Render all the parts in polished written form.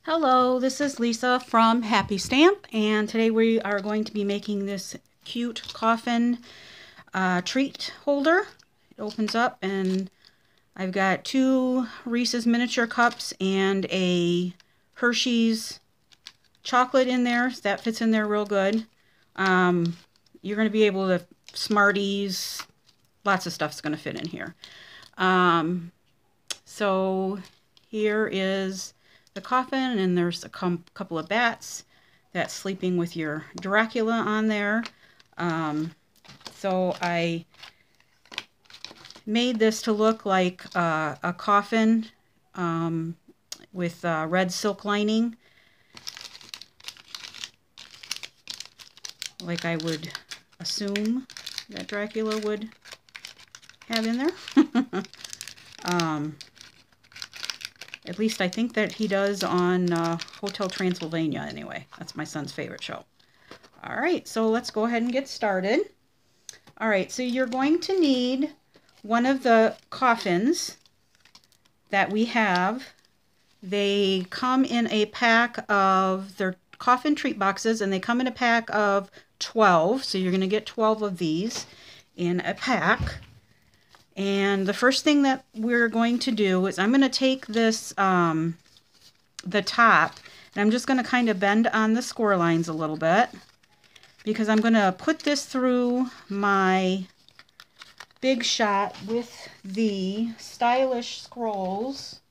Hello, this is Lisa from Happy Stamp, and today we are going to be making this cute coffin treat holder. It opens up and I've got two Reese's miniature cups and a Hershey's chocolate in there. So that fits in there real good. You're going to be able to, Smarties, lots of stuff's going to fit in here. So here is the coffin, and there's a couple of bats that's sleeping with your Dracula on there. So I made this to look like a coffin with red silk lining, like I would assume that Dracula would have in there. At least I think that he does on Hotel Transylvania anyway. That's my son's favorite show. All right, so let's go ahead and get started. All right, so you're going to need one of the coffins that we have. They come in a pack of, they're Coffin Treat Boxes, and they come in a pack of 12. So you're going to get 12 of these in a pack. And the first thing that we're going to do is I'm going to take this, the top, and I'm just going to kind of bend on the score lines a little bit, because I'm going to put this through my Big Shot with the Stylish Scrolls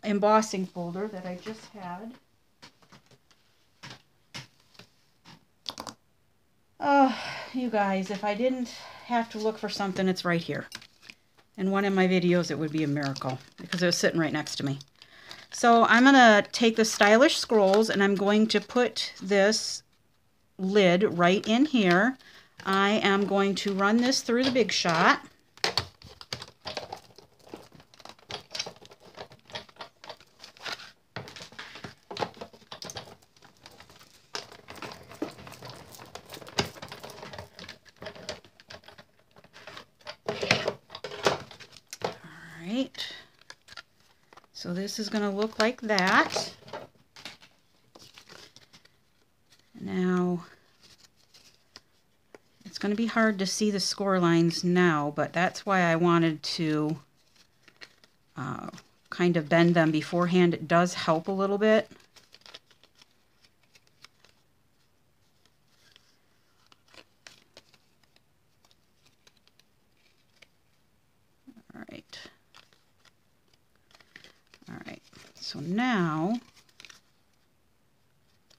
embossing folder that I just had. Oh, you guys, if I didn't have to look for something, it's right here. In one of my videos, it would be a miracle because it was sitting right next to me. So I'm going to take the Stylish Scrolls and I'm going to put this lid right in here. I am going to run this through the Big Shot. So this is going to look like that. Now, it's going to be hard to see the score lines now, but that's why I wanted to kind of bend them beforehand. It does help a little bit. All right. So now,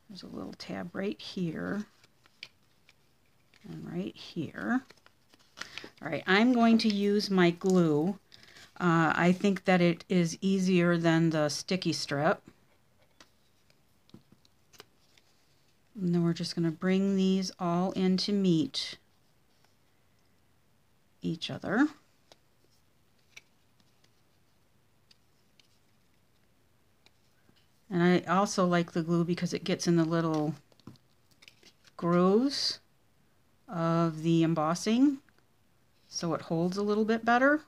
there's a little tab right here and right here. All right, I'm going to use my glue. I think that it is easier than the sticky strip. And then we're just going to bring these all in to meet each other. And I also like the glue because it gets in the little grooves of the embossing, so it holds a little bit better.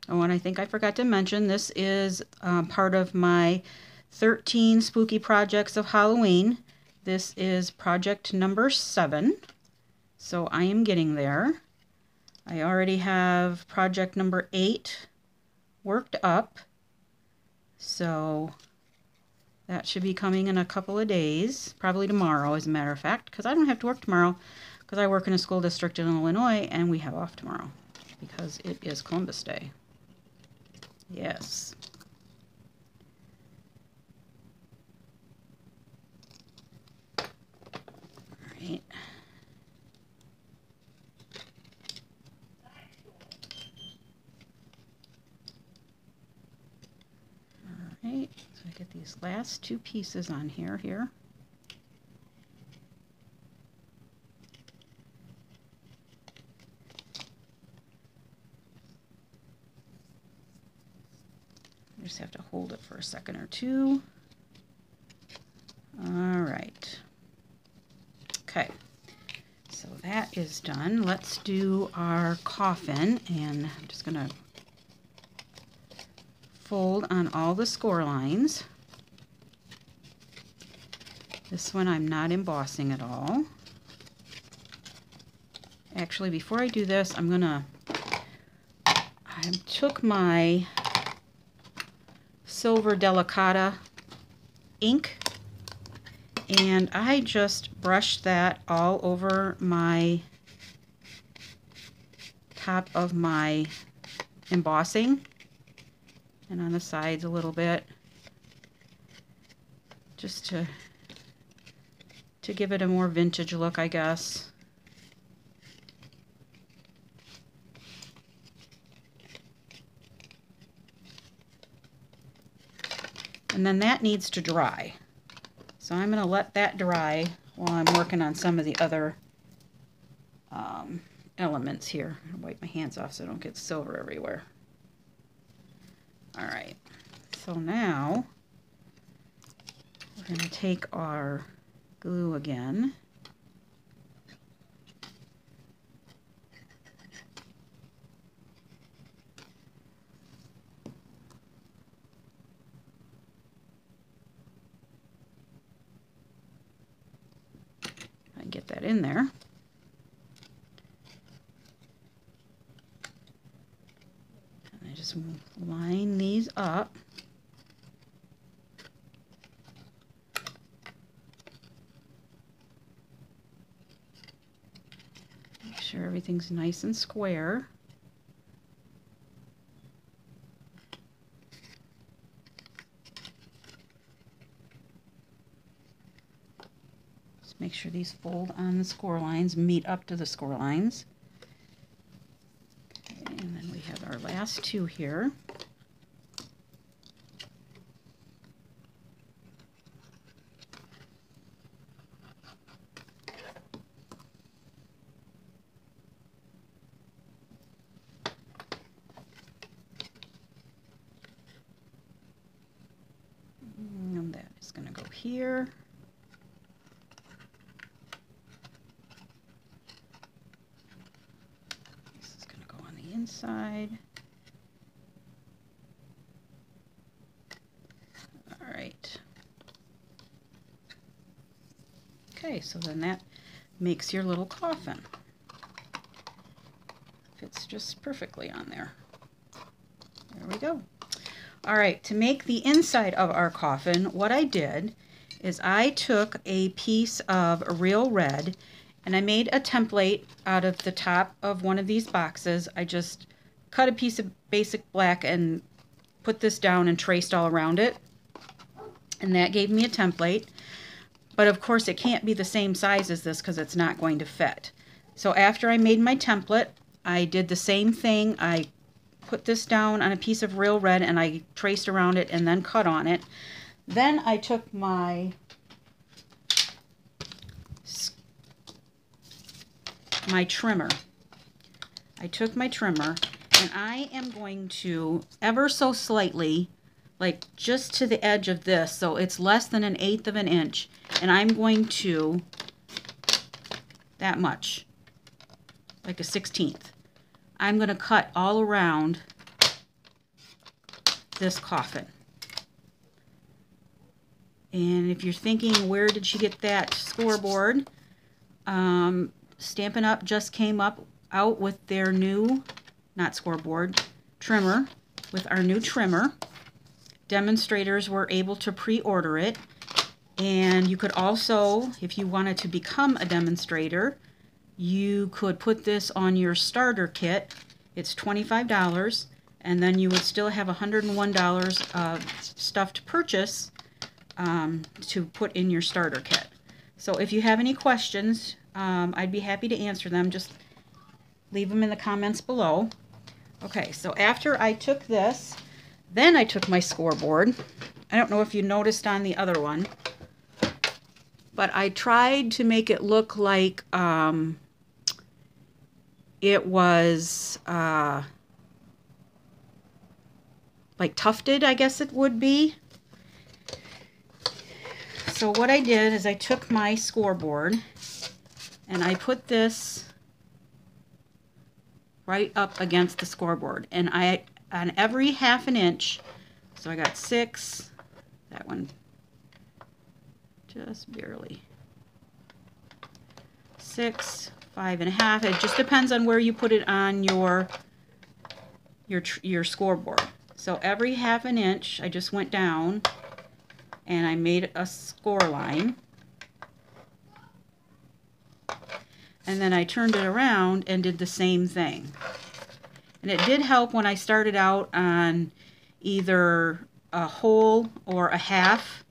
Oh, and I think I forgot to mention, this is part of my 13 Spooky Projects of Halloween. This is project number 7, so I am getting there. I already have project number 8 worked up, so that should be coming in a couple of days, probably tomorrow as a matter of fact, because I don't have to work tomorrow because I work in a school district in Illinois and we have off tomorrow because it is Columbus Day. Yes. Right. Alright, so I get these last two pieces on here. I just have to hold it for a second or two. All right. Okay. So that is done. Let's do our coffin, and I'm just going to fold on all the score lines. This one I'm not embossing at all. Actually, before I do this, I took my Silver Delicata ink and I just brushed that all over my top of my embossing and on the sides a little bit, just to give it a more vintage look, I guess. And then that needs to dry. So I'm going to let that dry while I'm working on some of the other elements here. I'll wipe my hands off so I don't get silver everywhere. Alright, so now we're going to take our glue again. And get that in there. And I just line these up. Make sure everything's nice and square. Make sure these fold on the score lines, meet up to the score lines. Okay, and then we have our last two here. And that is going to go here. Inside. All right. Okay, so then that makes your little coffin. Fits just perfectly on there. There we go. All right, to make the inside of our coffin, what I did is I took a piece of real red and I made a template out of the top of one of these boxes. I just cut a piece of basic black and put this down and traced all around it. And that gave me a template. But of course it can't be the same size as this because it's not going to fit. So after I made my template, I did the same thing. I put this down on a piece of real red and I traced around it and then cut on it. Then I took my trimmer. I took my trimmer and I am going to ever so slightly, like just to the edge of this, so it's less than 1/8 of an inch, and I'm going to, that much, like a 1/16. I'm going to cut all around this coffin. And if you're thinking, where did she get that scoreboard? Stampin' Up! Just came out with their new, not scoreboard, trimmer, with our new trimmer. Demonstrators were able to pre-order it. And you could also, if you wanted to become a demonstrator, you could put this on your starter kit. It's $25, and then you would still have $101 of stuff to purchase to put in your starter kit. So if you have any questions, I'd be happy to answer them. Just leave them in the comments below. Okay, so after I took this, then I took my scoreboard. I don't know if you noticed on the other one, but I tried to make it look like it was like tufted, I guess it would be. so what I did is I took my scoreboard and I put this right up against the scoreboard, and I on every 1/2 inch, so I got 6, that one just barely, 6, 5 1/2. It just depends on where you put it on your scoreboard. So every 1/2 inch I just went down and I made a score line, and then I turned it around and did the same thing. And it did help when I started out on either a whole or a half.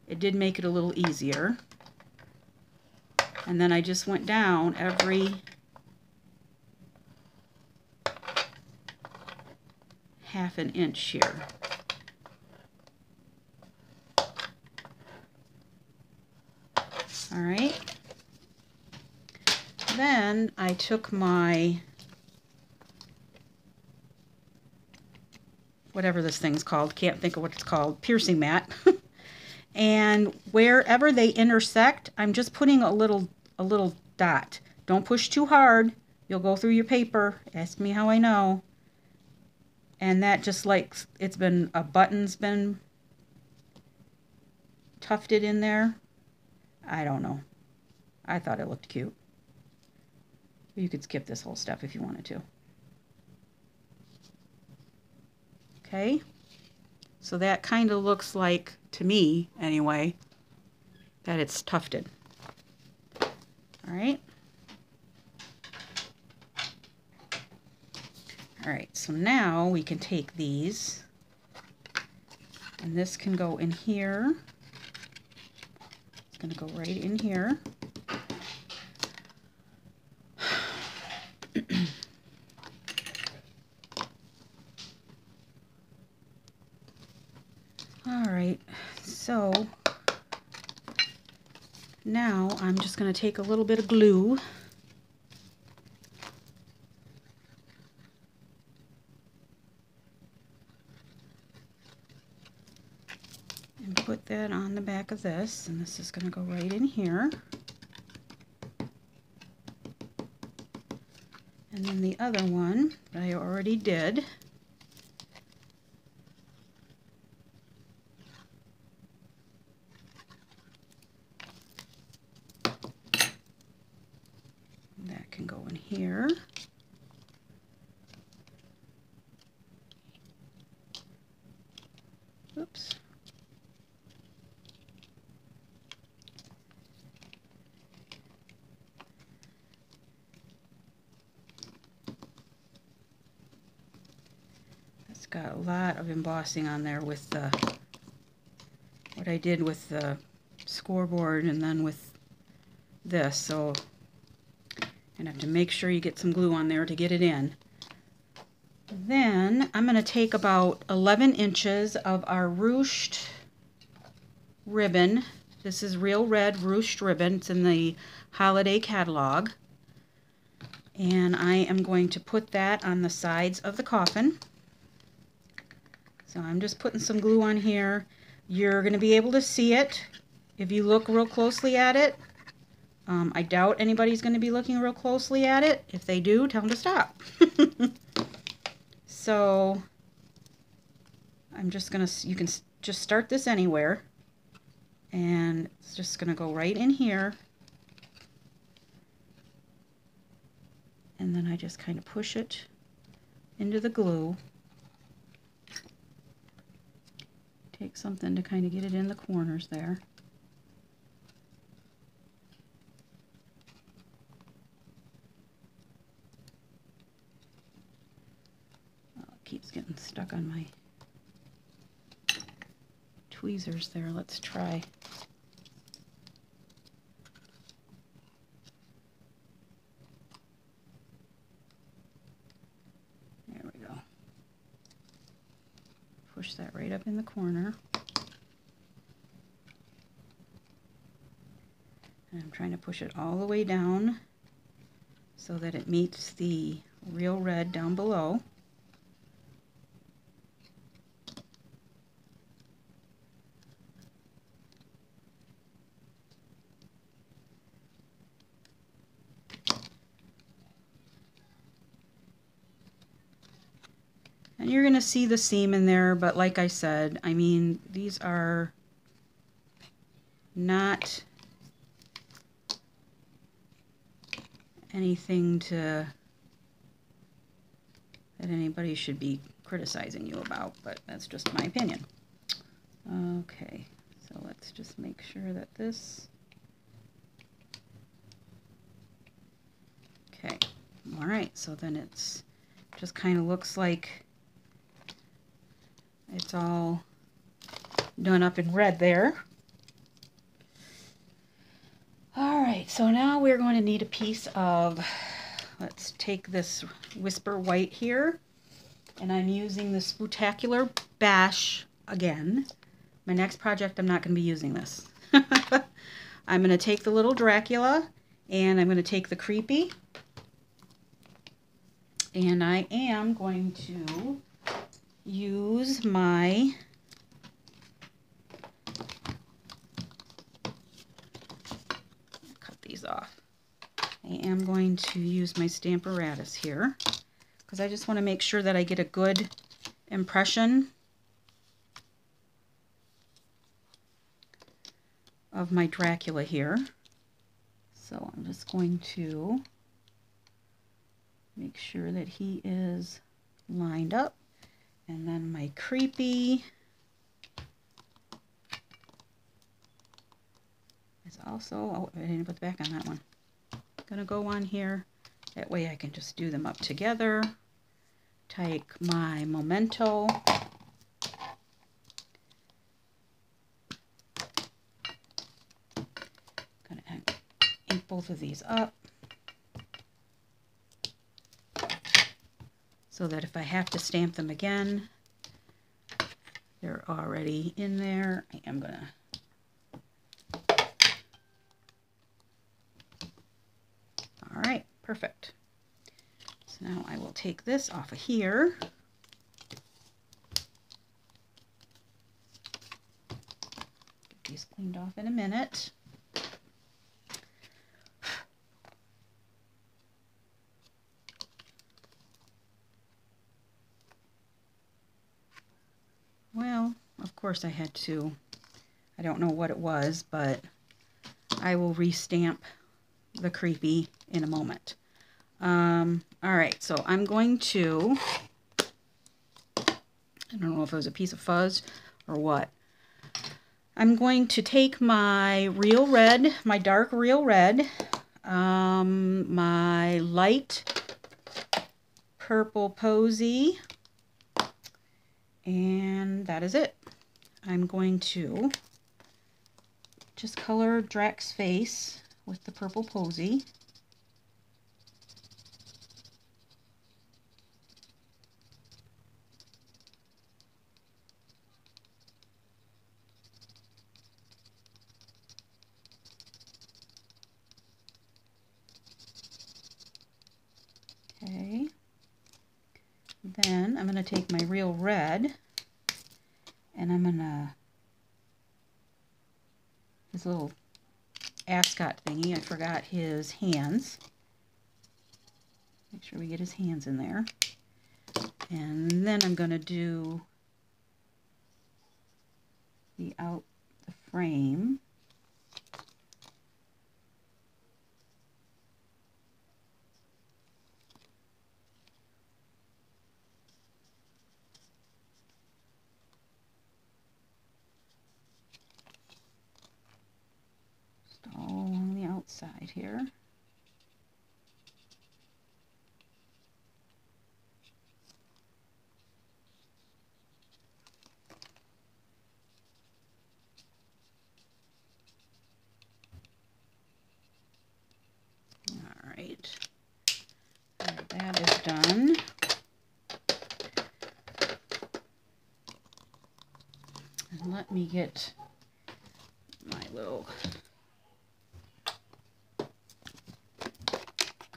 It did make it a little easier. And then I just went down every 1/2 inch here. All right. Then I took my, whatever this thing's called, can't think of what it's called, piercing mat. And wherever they intersect, I'm just putting a little dot. Don't push too hard. You'll go through your paper. Ask me how I know. And that just like it's been, a button's been tufted in there. I don't know. I thought it looked cute. You could skip this whole step if you wanted to. Okay. So that kind of looks like, to me anyway, that it's tufted. All right. All right, so now we can take these, and this can go in here. It's going to go right in here. All right, so now I'm just going to take a little bit of glue and put that on the back of this, and this is going to go right in here. And then the other one that I already did, that can go in here. Oops. It's got a lot of embossing on there with the, what I did with the scoreboard and then with this, so you're gonna have to make sure you get some glue on there to get it in. Then I'm going to take about 11 inches of our ruched ribbon. This is real red ruched ribbon. It's in the holiday catalog. And I am going to put that on the sides of the coffin. So I'm just putting some glue on here. You're going to be able to see it if you look real closely at it. I doubt anybody's going to be looking real closely at it. If they do, tell them to stop. So I'm just going to, you can just start this anywhere. And it's just going to go right in here. And then I just kind of push it into the glue. Take something to kind of get it in the corners there. Oh, it keeps getting stuck on my tweezers there. Let's try. There we go. Push that right up in the corner. And I'm trying to push it all the way down so that it meets the real red down below. And you're going to see the seam in there, but like I said, I mean, these are not anything that anybody should be criticizing you about, but that's just my opinion. Okay, so let's just make sure that this... Okay, all right, so then it's just kind of looks like it's all done up in red there. All right, so now we're going to need a piece of, let's take this Whisper White here, and I'm using the Spectacular Bash again. My next project, I'm not going to be using this. I'm going to take the little Dracula, and I'm going to take the Creepy, and I am going to use my off. I am going to use my Stamparatus here because I just want to make sure that I get a good impression of my Dracula here. So I'm just going to make sure that he is lined up, and then my Creepy is also, oh, I didn't put the back on that one. Gonna go on here. That way I can just do them up together. Take my Memento. Gonna ink both of these up so that if I have to stamp them again, they're already in there. I am gonna all right, perfect. So now I will take this off of here. Get these cleaned off in a minute. Well, of course I had to. I don't know what it was, but I will restamp the Creepy in a moment. All right, so I'm going to, I don't know if it was a piece of fuzz or what. I'm going to take my real red, my dark real red, my light purple posy, and that is it. I'm going to just color Drac's face with the purple posy. Okay. Then I'm going to take my real red and I'm going to, this little ascot thingy, I forgot his hands. Make sure we get his hands in there. And then I'm going to do the frame. Just all along the outside here. That is done. And let me get my little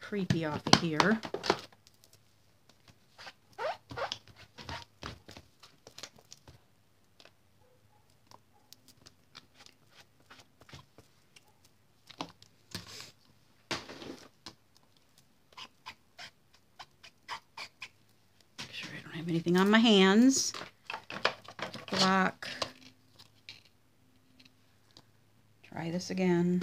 Creepy off of here. anything on my hands. Block. Try this again.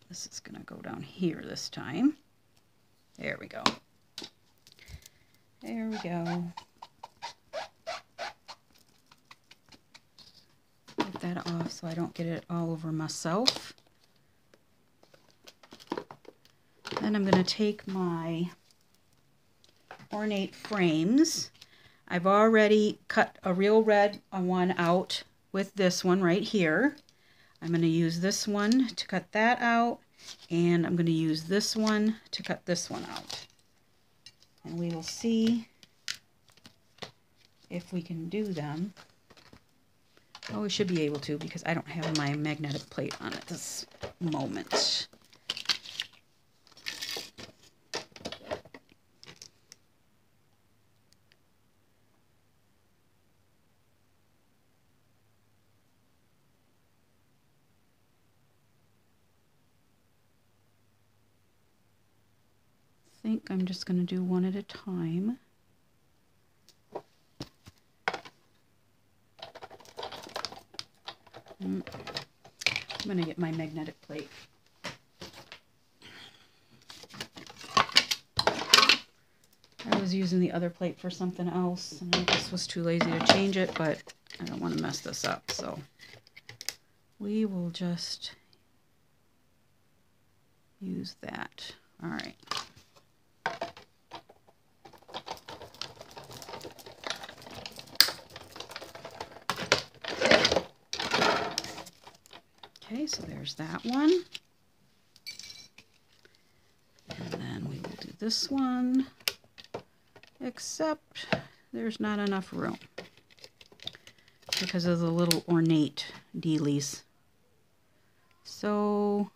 This is going to go down here this time. There we go. There we go. Get that off so I don't get it all over myself. Then I'm going to take my ornate frames. I've already cut a real red one out with this one right here. I'm going to use this one to cut that out, and I'm going to use this one to cut this one out. And we will see if we can do them. Oh, we should be able to, because I don't have my magnetic plate on at this moment. I think I'm just going to do one at a time. I'm going to get my magnetic plate. I was using the other plate for something else, and I just was too lazy to change it, but I don't want to mess this up, so we will just use that. All right. Okay, so there's that one. And then we will do this one, except there's not enough room because of the little ornate dealies. So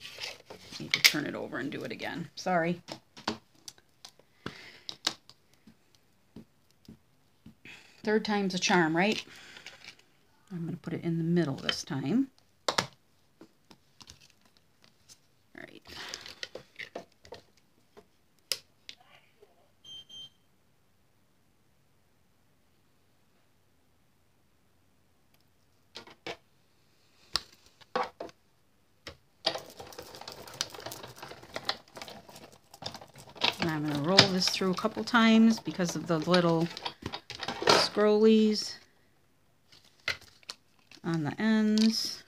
I need to turn it over and do it again. Sorry. Third time's a charm, right? I'm going to put it in the middle this time. All right. And I'm going to roll this through a couple times because of the little scrollies on the ends.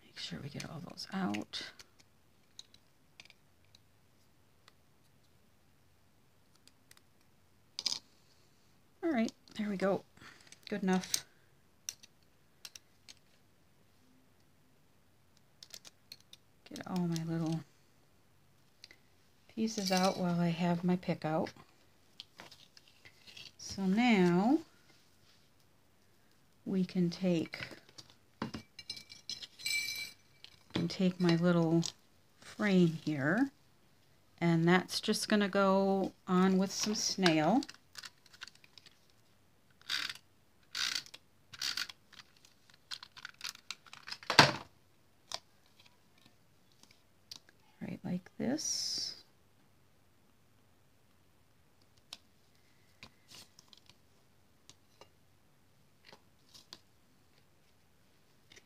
Make sure we get all those out. All right, there we go. Good enough. Get all my little pieces out while I have my pick out. So now we can take my little frame here, and that's just going to go on with some snail. Right like this.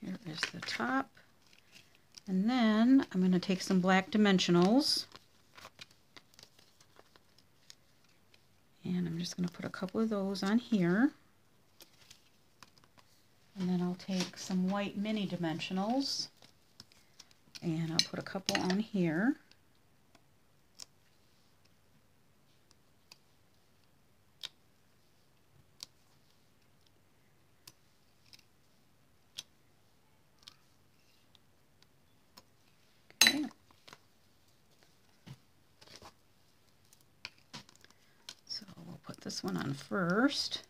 Here is the top. And then I'm going to take some black dimensionals. And I'm just going to put a couple of those on here. And then I'll take some white mini dimensionals. And I'll put a couple on here. Okay. So we'll put this one on first.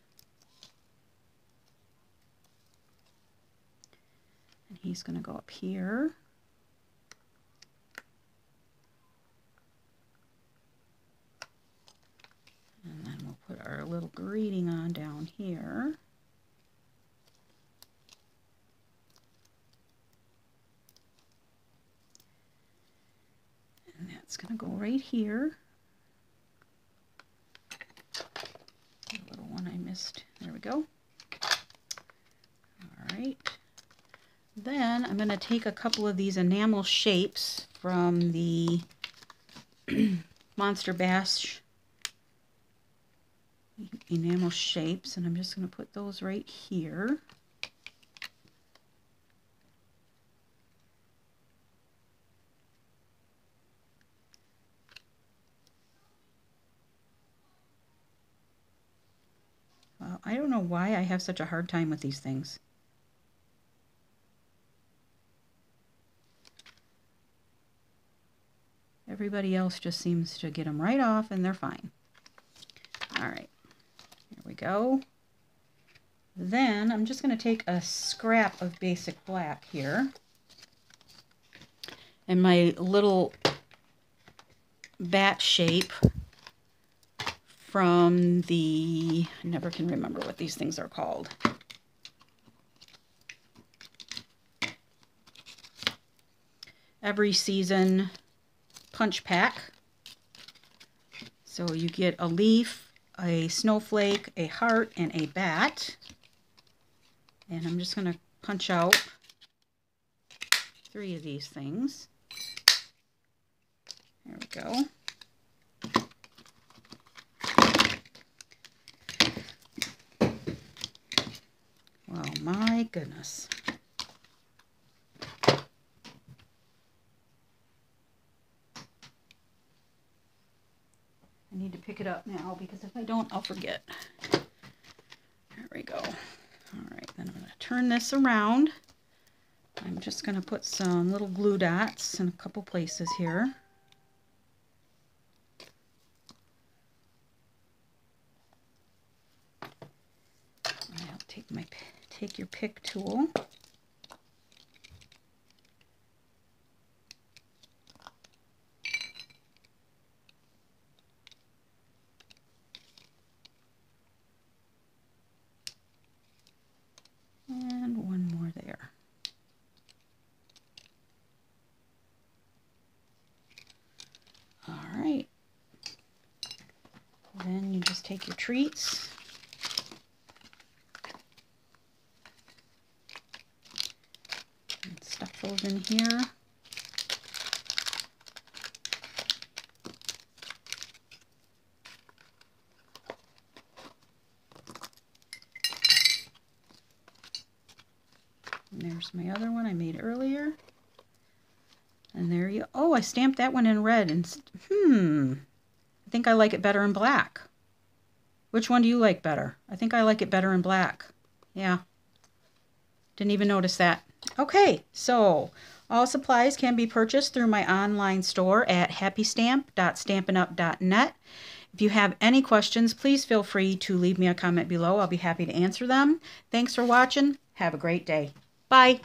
And he's going to go up here. put our little greeting on down here. And that's going to go right here. The little one I missed. There we go. All right. Then I'm going to take a couple of these enamel shapes from the Monster Bash enamel shapes, and I'm just going to put those right here. I don't know why I have such a hard time with these things. Everybody else just seems to get them right off and they're fine. All right, here we go. Then I'm just going to take a scrap of basic black here. And my little bat shape from the, I never can remember what these things are called. Every season punch pack. So you get a leaf, a snowflake, a heart, and a bat. And I'm just going to punch out 3 of these things. There we go. Well, my goodness. I need to pick it up now because if I don't, I'll forget. There we go. All right, then I'm going to turn this around. I'm just going to put some little glue dots in a couple places here. I'll take your pick tool. And one more there. All right. Then you just take your treats. And stuff those in here. And there's my other one I made earlier. And there you, oh, I stamped that one in red. And I think I like it better in black. Which one do you like better? I think I like it better in black. Yeah. Didn't even notice that. Okay, so all supplies can be purchased through my online store at happystamp.stampinup.net. If you have any questions, please feel free to leave me a comment below. I'll be happy to answer them. Thanks for watching. Have a great day. Bye.